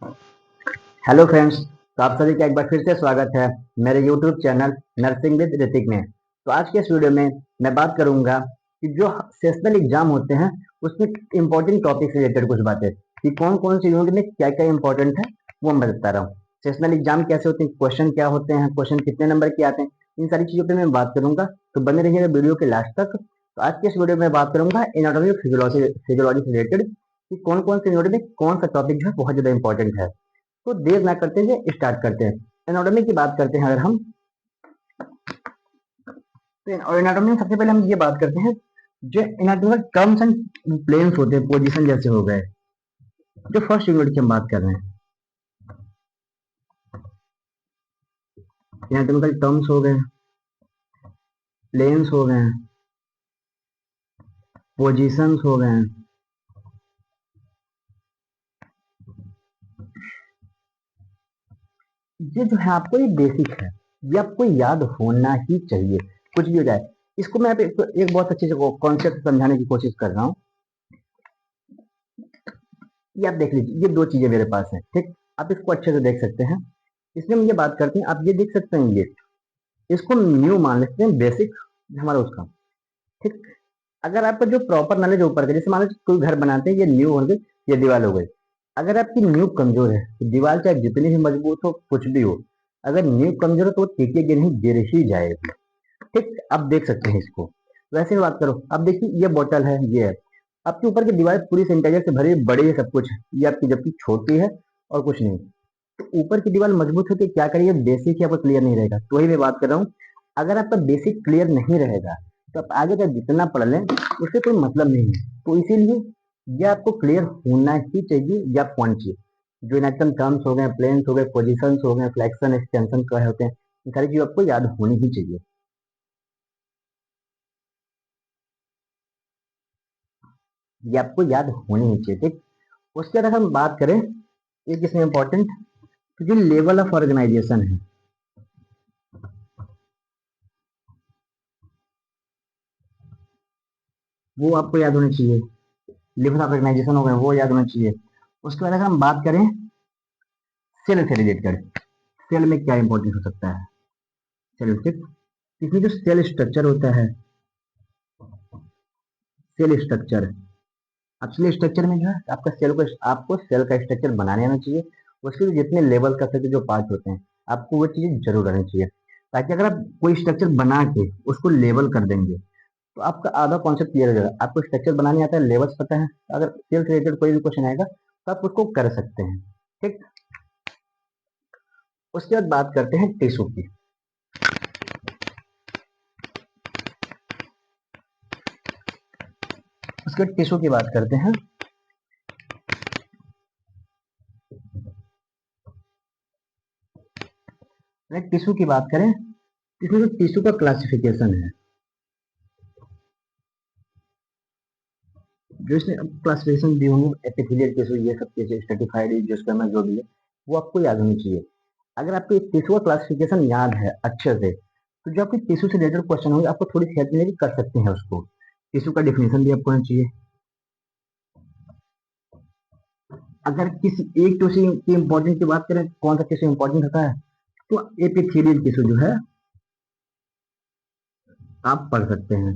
Hello friends. तो आप सभी का एक बार फिर से स्वागत है मेरे YouTube channel nursing with Hrithik में। तो आज के इस वीडियो में मैं बात करूंगा कि जो सेशनल एग्जाम होते हैं उसमें इंपॉर्टेंट टॉपिक से रिलेटेड कुछ बातें कि कौन कौन से यूनिट में क्या क्या इंपॉर्टेंट है वो मैं बता रहा हूँ। सेशनल एग्जाम कैसे होते हैं, क्वेश्चन क्या होते हैं, क्वेश्चन कितने नंबर के आते हैं, इन सारी चीज़ों पर मैं बात करूंगा। तो बने रहिएगा वीडियो के लास्ट तक। तो आज के इस वीडियो में बात करूंगा एनाटॉमी फिजियोलॉजी से रिलेटेड कि कौन कौन से यूनिट में कौन सा टॉपिक जो है बहुत ज्यादा इंपॉर्टेंट है। तो देर ना करते हुए स्टार्ट करते हैं। एनाटॉमी की बात करते हैं अगर हम, तो एनाटॉमी में सबसे पहले हम ये बात करते हैं जो एनाटॉमिकल टर्म्स एंड प्लेन्स होते हैं, पोजीशन जैसे हो गए। जो फर्स्ट यूनिट की हम बात कर रहे हैं, एनाटॉमिकल टर्म्स हो गए, प्लेन्स हो गए, पोजीशंस हो गए। ये जो है आपको ये बेसिक है, ये आपको याद होना ही चाहिए कुछ भी हो जाए। इसको मैं एक बहुत अच्छे से कॉन्सेप्ट समझाने की कोशिश कर रहा हूँ। ये आप देख लीजिए, ये दो चीजें मेरे पास है, ठीक। आप इसको अच्छे से देख सकते हैं। इसमें हम ये बात करते हैं, आप ये देख सकते हैं, ये इसको न्यू मान लेते हैं, बेसिक हमारा उसका, ठीक। अगर आपका जो प्रॉपर नॉलेज ऊपर का, जैसे मान लो कोई घर बनाते हैं, ये न्यू हो गई, ये दीवार हो गई। अगर आपकी नींव कमजोर है तो दीवार चाहे जितनी भी मजबूत हो, कुछ भी हो, अगर नींव कमजोर हो तो वो टिकेगी नहीं, गिर ही जाएगी, ठीक। आप देख सकते हैं इसको। वैसे ही बात करो, अब देखिए ये बोतल है, ये है आपके ऊपर की दीवार पूरी सैनिटाइजर से भरी बड़ी है, सब कुछ है, ये आपकी जबकि छोटी है और कुछ नहीं। तो ऊपर की दीवार मजबूत होती है, क्या करिए, बेसिक ही आपका क्लियर नहीं रहेगा। तो वही मैं बात कर रहा हूँ, अगर आपका बेसिक क्लियर नहीं रहेगा तो आप आगे का जितना पढ़ लें उससे कोई मतलब नहीं है। तो इसीलिए ये आपको क्लियर होना ही चाहिए, या आप कौन चाहिए। जो इनएक्शन टर्म्स हो गए, प्लेन्स हो गए, पोजिशन हो गए, फ्लेक्शन एक्सटेंशन क्या होते हैं, इन सारी चीज आपको याद होनी ही चाहिए। ये आपको याद होनी ही चाहिए, ठीक। उसके बाद अगर हम बात करें एक इसमें इंपॉर्टेंट, तो जो लेवल ऑफ ऑर्गेनाइजेशन है वो आपको याद होनी चाहिए। लेवल ऑफ ऑर्गेनाइजेशन हो गए, वो याद होना चाहिए। उसके बाद अगर हम बात करें सेल से रिलेटेड, सेल में क्या इंपॉर्टेंट हो सकता है, सेल, ठीक। इसमें जो सेल स्ट्रक्चर होता है, सेल स्ट्रक्चर, अब सेल स्ट्रक्चर में जो है आपका सेल को, आपको सेल का स्ट्रक्चर बनाने आना चाहिए। उसके लिए जितने लेवल का सके जो पार्ट होते हैं आपको वो चीजें जरूर आनी चाहिए, ताकि अगर आप कोई स्ट्रक्चर बना के उसको लेवल कर देंगे तो आपका आधा कॉन्सेप्ट क्लियर हो जाएगा। आपको स्ट्रक्चर बनाने आता है, लेवल्स पता है, अगर सेल से रिलेटेड कोई भी क्वेश्चन आएगा तो आप उसको कर सकते हैं, ठीक। उसके बाद बात करते हैं टिश्यू की। उसके बाद टिश्यू की बात करते हैं। टिश्यू की बात करें, इसमें जो टिश्यू का क्लासिफिकेशन है, जो इसमें क्लासिफिकेशन दी होंगी, एपिथेलियल टिश्यू, ये सब चीजें, स्ट्रेटिफाइड, जियोस्पर्मा, जो भी है वो आपको याद होनी चाहिए। अगर आपको टिश्यू का क्लासिफिकेशन याद है अच्छे से, तो जो आपके टिश्यू से रिलेटेड क्वेश्चन होंगे आपको थोड़ी सी हेल्प में भी कर सकते हैं उसको। टिश्यू का डिफिनेशन भी आपको होना चाहिए। अगर किसी एक टिश्यू की इंपॉर्टेंट की बात करें, कौन सा टिश्यू इंपॉर्टेंट होता है, तो एपिथेलियल टिश्यू जो है आप पढ़ सकते हैं।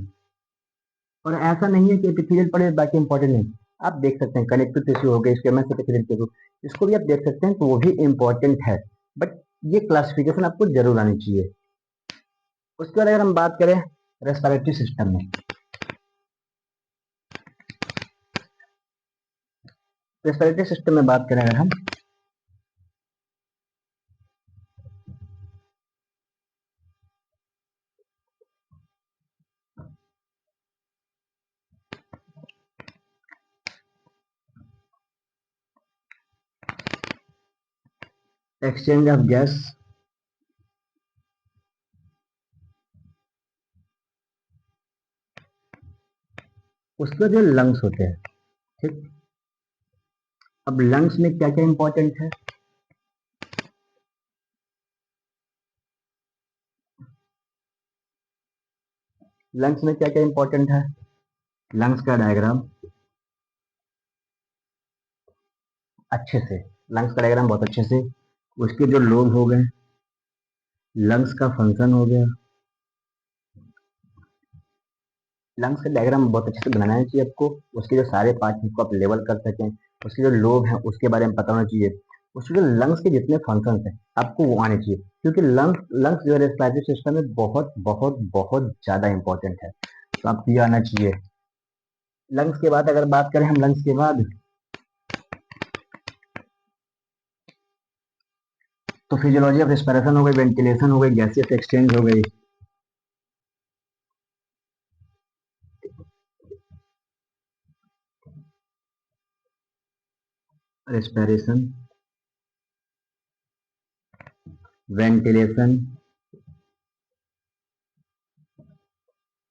और ऐसा नहीं है कि एपिथेलियल पढ़े बाकी इंपॉर्टेंट नहीं, आप देख सकते हैं कनेक्टिव टिश्यू हो गया, स्क्वेमस एपिथेलियल टिश्यू, इसको भी आप देख सकते हैं, तो वो भी इंपॉर्टेंट है। बट ये क्लासिफिकेशन आपको जरूर आनी चाहिए। उसके बाद अगर हम बात करें रेस्पिरेटरी सिस्टम में, रेस्पिरेटरी सिस्टम में बात करें अगर हम, एक्सचेंज ऑफ गैस, उसके बाद जो लंग्स होते हैं, ठीक। अब लंग्स में क्या क्या इंपॉर्टेंट है, लंग्स में क्या क्या इंपॉर्टेंट है, लंग्स का डायग्राम अच्छे से लंग्स का डायग्राम बहुत अच्छे से, उसके जो लोब हो गए, लंग्स का फंक्शन हो गया। लंग्स का डायग्राम बहुत अच्छे से बनाना चाहिए आपको, उसके जो सारे पार्ट हैं उसको आप लेवल कर सकें, उसके जो लोब हैं उसके बारे में पता होना चाहिए, उसके जो लंग्स के जितने फंक्शंस हैं आपको वो आने चाहिए, क्योंकि लंग्स लंग्स जो रेस्पिरेटरी सिस्टम में बहुत बहुत बहुत ज़्यादा इंपॉर्टेंट है, तो आपको ये आना चाहिए। लंग्स के बाद अगर बात करें हम लंग्स के बाद, तो फिजियोलॉजी ऑफ रेस्पिरेशन हो गई, वेंटिलेशन हो गई, गैसियस एक्सचेंज हो गई, respiration, ventilation,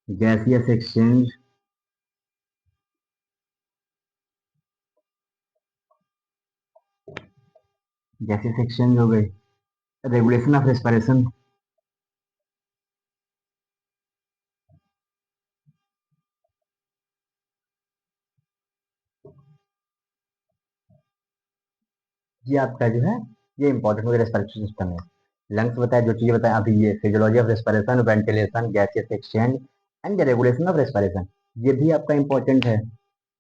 gaseous exchange, gaseous exchange हो गई, रेगुलेशन ऑफ रेस्पिरेशन, ये आपका जो है ये इंपॉर्टेंट हो गया रेस्पिरेटरी सिस्टम में। लंग्स बताया, जो चीजें बताया अभी, ये physiology of respiration, ventilation, gaseous exchange and regulation of respiration, ये भी आपका इंपॉर्टेंट है।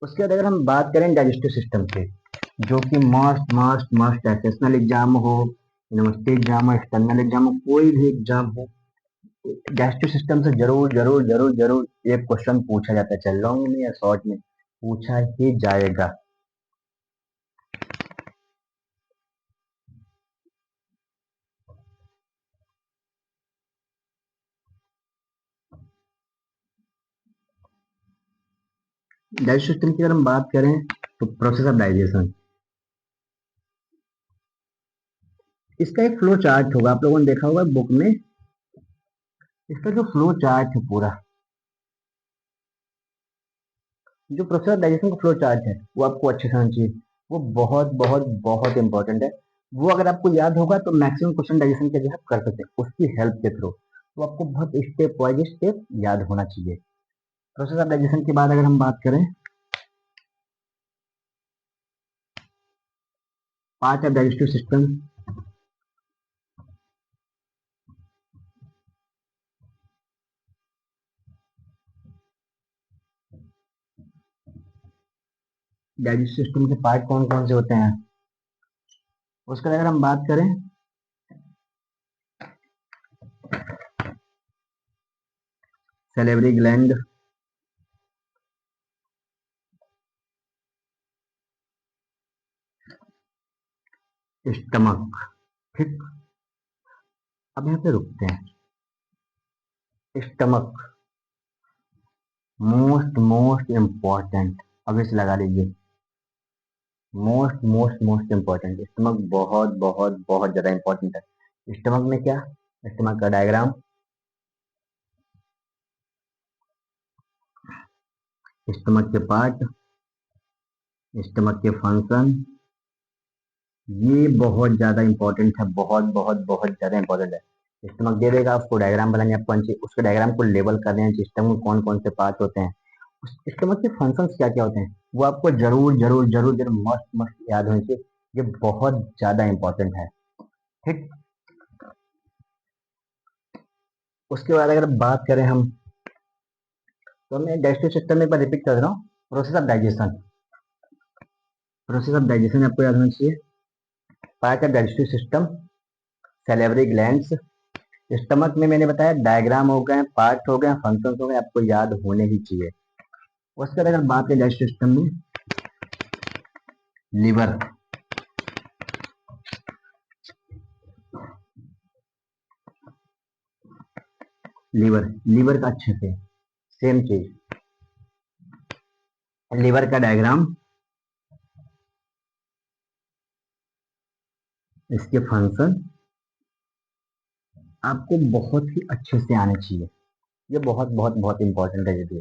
उसके बाद अगर हम बात करें डाइजेस्टिव सिस्टम की, जो कि मस्ट मस्ट मस्ट है, सेशनल एग्जाम हो, यूनिवर्सिटी एग्जाम हो, एक्सटर्नल एग्जाम हो, कोई भी एग्जाम हो, डाइजेस्टिव सिस्टम से जरूर जरूर जरूर जरूर एक क्वेश्चन पूछा जाता है, चाहे लॉन्ग में या शॉर्ट में पूछा ही जाएगा। डाइजेस्टिव सिस्टम की अगर हम बात करें तो प्रोसेस ऑफ डाइजेशन, इसका एक फ्लो चार्ट होगा, आप लोगों ने देखा होगा बुक में, इसका जो फ्लो चार्ट है पूरा, जो प्रोसेस ऑफ डाइजेशन का फ्लो चार्ट है वो आपको अच्छे से आना चाहिए, वो बहुत बहुत बहुत इंपॉर्टेंट है। वो अगर आपको याद होगा तो मैक्सिमम क्वेश्चन डाइजेशन के जो है कर सकते हैं उसकी हेल्प के थ्रू, तो आपको बहुत स्टेप वाइज स्टेप याद होना चाहिए। प्रोसेस ऑफ डाइजेशन के बाद अगर हम बात करें part of digestive system, digestive system के पार्ट कौन कौन से होते हैं, उसके बाद अगर हम बात करें सैलिवरी ग्लैंड, स्टमक, ठीक, अब यहाँ पे रुकते हैं। स्टमक मोस्ट मोस्ट इम्पॉर्टेंट, अब इसे लगा लीजिए, most most most important, stomach बहुत बहुत बहुत ज्यादा इंपॉर्टेंट है। स्टमक में क्या, स्टमक का डायग्राम, स्टमक के पार्ट, स्टमक के फंक्शन, ये बहुत ज्यादा इंपॉर्टेंट है, बहुत बहुत बहुत ज्यादा इंपॉर्टेंट है। स्टमक दे देगा आपको, डायग्राम बनानी आपको आनी चाहिए, उसके डायग्राम को लेबल करने हैं, सिस्टम में कौन कौन से पार्ट होते हैं, उस स्टमक के फंक्शंस क्या क्या होते हैं, वो आपको जरूर जरूर जरूर जरूर मस्त मस्त याद होनी चाहिए, ये बहुत ज्यादा इंपॉर्टेंट है, ठीक। उसके बाद अगर बात करें हम, तो मैं डाइजेस्टिव सिस्टम में एक बार रिपीट कर रहा हूँ, process of digestion, process of digestion आपको याद होना चाहिए, part of digestive system, salivary glands, stomach में मैंने बताया डायग्राम हो गए, पार्ट हो गए, फंक्शंस हो गए, आपको याद होने ही चाहिए। उसके बाद अगर बात करें डाइजेस्टिव सिस्टम में, लीवर, लीवर लीवर का अच्छे से सेम चीज, लीवर का डायग्राम, इसके फंक्शन आपको बहुत ही अच्छे से आने चाहिए, ये बहुत बहुत बहुत इंपॉर्टेंट है ये भी।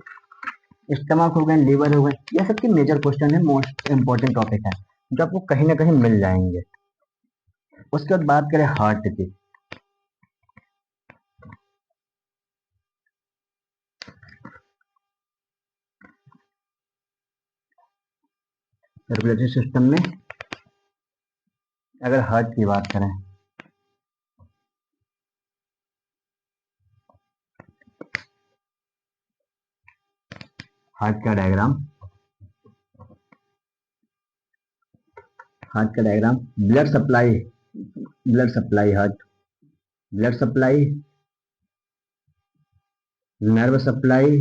स्टमक हो गए, लीवर हो गए, ये सबके मेजर क्वेश्चन है, मोस्ट इंपॉर्टेंट टॉपिक है, जो आपको कहीं ना कहीं मिल जाएंगे। उसके बाद बात करें हार्ट की, सर्कुलेटरी सिस्टम में अगर हार्ट की बात करें, हार्ट का डायग्राम, हार्ट का diagram, blood supply, blood supply heart, blood supply, nerve supply,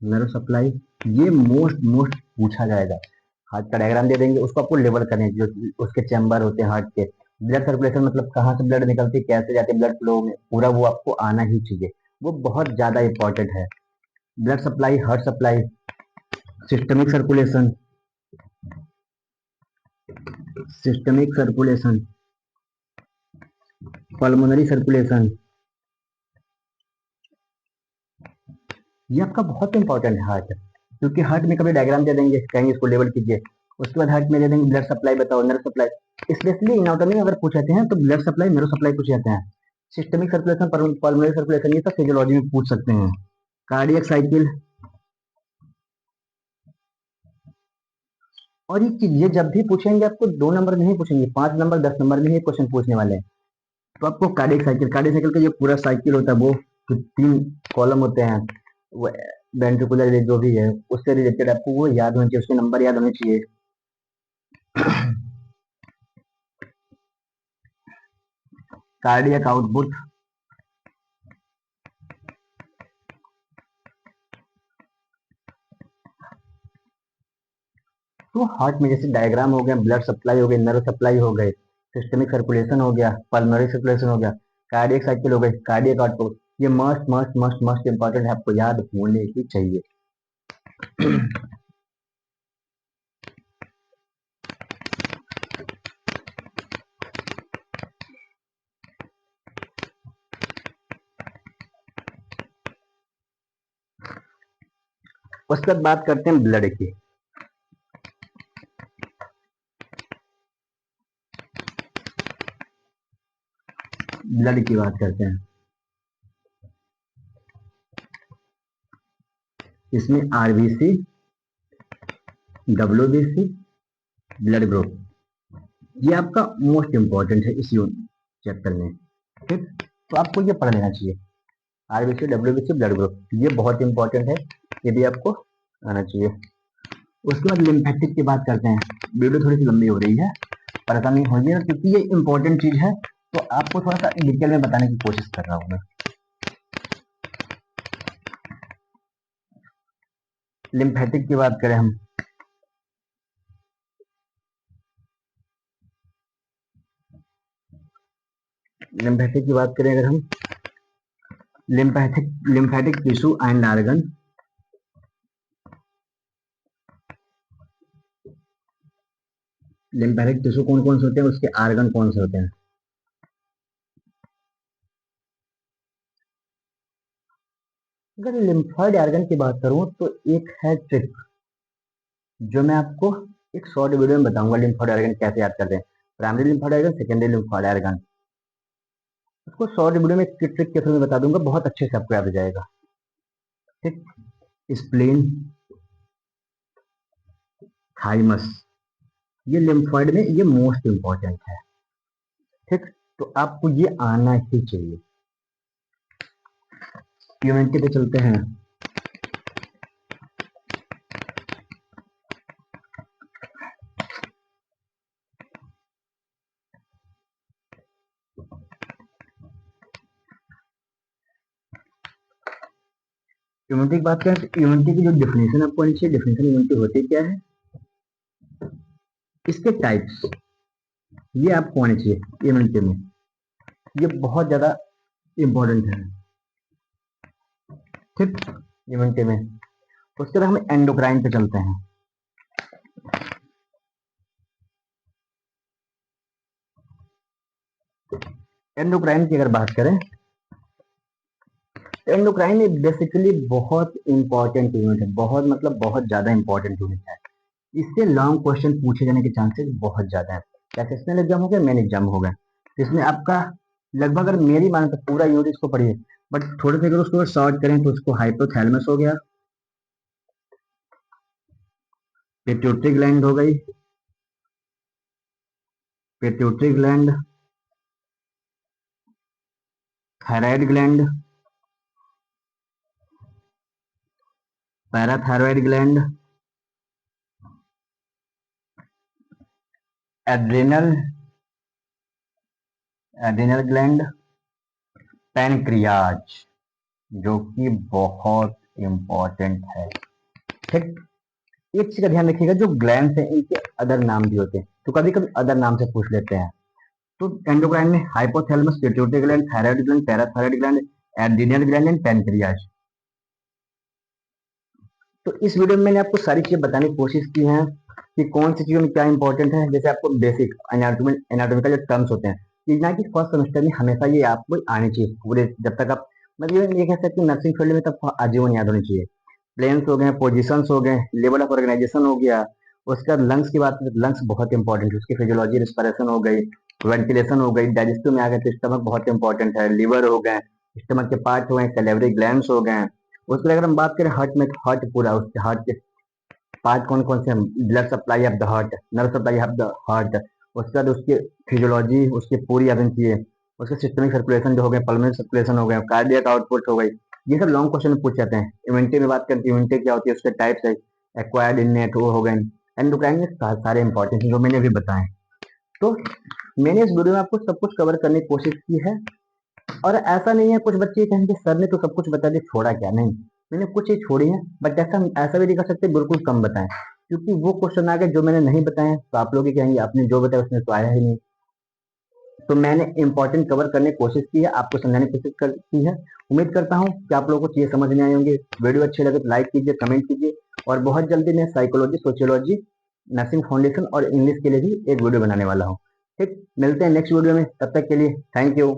nerve supply, ये मोस्ट मोस्ट पूछा जाएगा। हार्ट का डायग्राम दे देंगे, उसको आपको लेवल करने जो उसके चैम्बर होते हैं हार्ट के, ब्लड सर्कुलेशन मतलब कहाँ से ब्लड निकलती है, कैसे जाती है ब्लड फ्लो में, पूरा वो आपको आना ही चाहिए, वो बहुत ज्यादा इंपॉर्टेंट है। Blood supply, heart supply, systemic circulation, systemic circulation, pulmonary circulation, ये आपका बहुत इंपॉर्टेंट है हार्ट, क्योंकि हार्ट में कभी डायग्राम दे देंगे, कहेंगे इसको लेवल कीजिए, उसके बाद हार्ट में दे देंगे ब्लड सप्लाई बताओ, नर्व सप्लाई, स्पेशली इनाटॉमी अगर पूछते हैं तो ब्लड सप्लाई, नर्व सप्लाई पूछ जाते हैं। सिस्टमिक सर्कुलेशन, पल्मोनरी सर्कुलेशन, ये सब फिजियोलॉजी में पूछ सकते हैं। कार्डियक साइकिल, और ये चीज ये जब भी पूछेंगे आपको 2 नंबर नहीं पूछेंगे, 5 नंबर 10 नंबर में ही क्वेश्चन पूछने वाले हैं। तो आपको कार्डियक साइकिल, कार्डियक साइकिल का जो पूरा साइकिल होता है वो जो 3 कॉलम होते हैं, वो वेंट्रिकुलर जो भी है उससे रिलेटेड आपको वो याद होना चाहिए, उसके नंबर याद होने चाहिए। कार्डियक आउटपुट, तो हार्ट में जैसे डायग्राम हो गया, ब्लड सप्लाई हो गई, नर्व सप्लाई हो गए, सिस्टमिक सर्कुलेशन हो गया, पल्मोनरी सर्कुलेशन हो गया, कार्डियक साइकिल हो गई, कार्डियक आउटपुट, ये must must must must important है, आपको याद होने ही चाहिए। उसके बाद बात करते हैं ब्लड की। ब्लड की बात करते हैं, इसमें आरबीसी, डब्ल्यूबीसी, ब्लड ग्रुप, ये आपका मोस्ट इंपॉर्टेंट है इस चैप्टर में, ठीक, तो आपको ये पढ़ लेना चाहिए, आरबीसी, डब्ल्यूबीसी, ब्लड ग्रुप, ये बहुत इंपॉर्टेंट है, ये भी आपको आना चाहिए। उसके बाद लिम्फेटिक की बात करते हैं, वीडियो थोड़ी सी लंबी हो रही है, परेशानी होगी ना, क्योंकि ये इंपॉर्टेंट चीज है, तो आपको थोड़ा सा डिटेल में बताने की कोशिश कर रहा हूँ मैं। लिम्फेटिक की बात करें हम, लिम्फेटिक की बात करें अगर हम, lymphatic tissue and organ, lymphatic tissue कौन कौन से होते हैं, उसके आर्गन कौन से होते हैं। अगर लिम्फॉइड आर्गन की बात करूं तो एक है ट्रिक, जो मैं आपको एक शॉर्ट वीडियो में बताऊंगा, लिम्फॉइड आर्गन कैसे याद करते हैं, primary lymphoid organ, secondary lymphoid organ, उसको शॉर्ट वीडियो में ट्रिक के थ्रू में बता दूंगा, बहुत अच्छे से आपको याद हो जाएगा, ठीक। स्प्लीन, थाइमस, ये लिम्फॉइड में ये मोस्ट इंपॉर्टेंट है, ठीक, तो आपको ये आना ही चाहिए। इम्यूनिटी पे चलते हैं, इम्यूनिटी की बात करें तो इम्यूनिटी की जो डेफिनेशन आपको आनी चाहिए, डेफिनेशन इम्यूनिटी होती क्या है, इसके टाइप्स, ये आपको आने चाहिए इम्यूनिटी में, ये बहुत ज्यादा इंपॉर्टेंट है, ठीक, इम्यूनिटी में। उसके बाद हम एंडोक्राइन पे चलते हैं। एंडोक्राइन की अगर बात करें, एंडोक्राइन बेसिकली बहुत इंपॉर्टेंट यूनिट है, बहुत मतलब बहुत ज्यादा इंपॉर्टेंट यूनिट है, इससे लॉन्ग क्वेश्चन पूछे जाने के चांसेस बहुत ज्यादा है, क्या सेशनल एग्जाम हो गया, मेन एग्जाम हो गया, इसमें आपका लगभग, अगर मेरी माने तो पूरा यूनिट इसको पढ़िए, बट थोड़े से अगर उसको शॉर्ट करें तो उसको हाइपोथैलेमस हो गया, पिट्यूटरी ग्लैंड हो गई, pituitary gland, thyroid gland, parathyroid gland, adrenal adrenal gland, pancreas, जो कि बहुत इंपॉर्टेंट है। ठीक, एक चीज का ध्यान रखिएगा, जो ग्लैंड है इनके अदर नाम भी होते हैं, तो कभी कभी अदर नाम से पूछ लेते हैं। तो एंडोक्राइन में hypothalamus, pituitary gland, thyroid gland, parathyroid gland, adrenal gland and pancreas. तो इस वीडियो में मैंने आपको सारी चीजें बताने की कोशिश की है कि कौन सी चीजों में क्या इंपॉर्टेंट है। जैसे आपको बेसिक एनाटॉमिकल जो टर्म्स होते हैं, कि ना कि फर्स्ट सेमेस्टर में हमेशा ये आपको आनी चाहिए पूरे, जब तक आप मतलब ये कह सकते हैं नर्सिंग फील्ड में, तब आजीवन याद होनी चाहिए। प्लेन्स हो गए, पोजिशंस हो गए, लेवल ऑफ ऑर्गेनाइजेशन हो गया। उसके बाद लंग्स की बात करें तो लंग्स बहुत इंपॉर्टेंट है, उसकी फिजियोलॉजी, रिस्पिरेशन हो गई, वेंटिलेशन हो गई। डाइजेस्टिव में आ गए तो स्टमक बहुत इंपॉर्टेंट है, लिवर हो गए, स्टमक के पार्ट हो गए, सैलिवरी ग्लैंड्स हो गए। उसके बाद अगर हम बात करें हार्ट में, तो हार्ट पूरा, उसके हार्ट के पार्ट कौन कौन से हैं, blood supply of the heart, nerve supply of the heart. उसके बाद उसकी फिजियोलॉजी उसकी पूरी आनी चाहिए। उसके सिस्टमिक सर्कुलेशन जो हो गए, पल्मोनरी सर्कुलेशन हो गए, कार्डियक आउटपुट हो गई। ये सब लॉन्ग क्वेश्चन में पूछ जाते हैं। इम्यूनिटी में बात करते हैं, इम्यूनिटी क्या होती है, उसके टाइप्स है, एक्वायर्ड, इननेट, वो हो गए। एंडोक्राइन में सारे इंपॉर्टेंट जो मैंने अभी बताए। तो मैंने इस वीडियो में आपको सब कुछ कवर करने की कोशिश की है। और ऐसा नहीं है कुछ बच्चे कहेंगे सर ने तो सब कुछ बता दिया, छोड़ा क्या, नहीं, मैंने कुछ चीज छोड़ी है। बट ऐसा ऐसा भी नहीं कर सकते बिल्कुल कम बताएं, क्योंकि वो क्वेश्चन आ गए जो मैंने नहीं बताए तो आप लोग ही कहेंगे आपने जो बताया उसमें तो आया ही नहीं। तो मैंने इंपॉर्टेंट कवर करने की कोशिश की है, आपको समझाने की कोशिश की है। उम्मीद करता हूँ कि आप लोगों को चीजें समझ में आई होंगी। वीडियो अच्छे लगे तो लाइक कीजिए, कमेंट कीजिए। और बहुत जल्दी मैं साइकोलॉजी, सोशियोलॉजी, नर्सिंग फाउंडेशन और इंग्लिश के लिए भी एक वीडियो बनाने वाला हूँ। ठीक, मिलते हैं नेक्स्ट वीडियो में, तब तक के लिए थैंक यू।